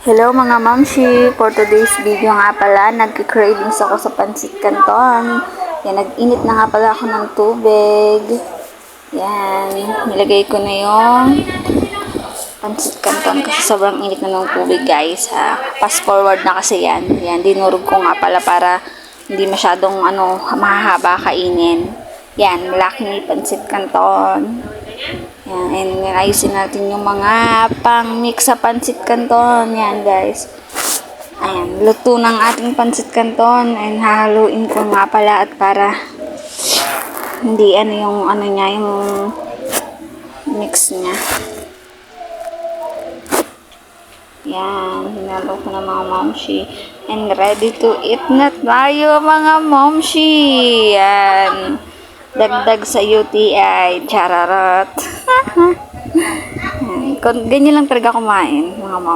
Hello mga mamshi! For today's video nga pala, nagki-cravings ako sa pansit canton. Yan, nag-init na nga pala ako ng tubig. Yan, nilagay ko na yung pansit canton kasi sobrang init na ng tubig guys. Fast forward na kasi yan. Yan, dinurog ko nga pala para hindi masyadong mahahaba kainin. Yan, malaking pansit canton. Yan, and ayusin natin yung mga pang-mix sa pansit canton. Yan, guys. Ayan, luto ng ating pansit canton. And hahaluin ko nga pala at para hindi yung niya, yung mix niya. Yan, hinalo ko na mga momshi. And ready to eat na tayo mga momshi. Yan. Dagdag sa UTI. Chararot. Ganyan lang talaga kumain, mga mom.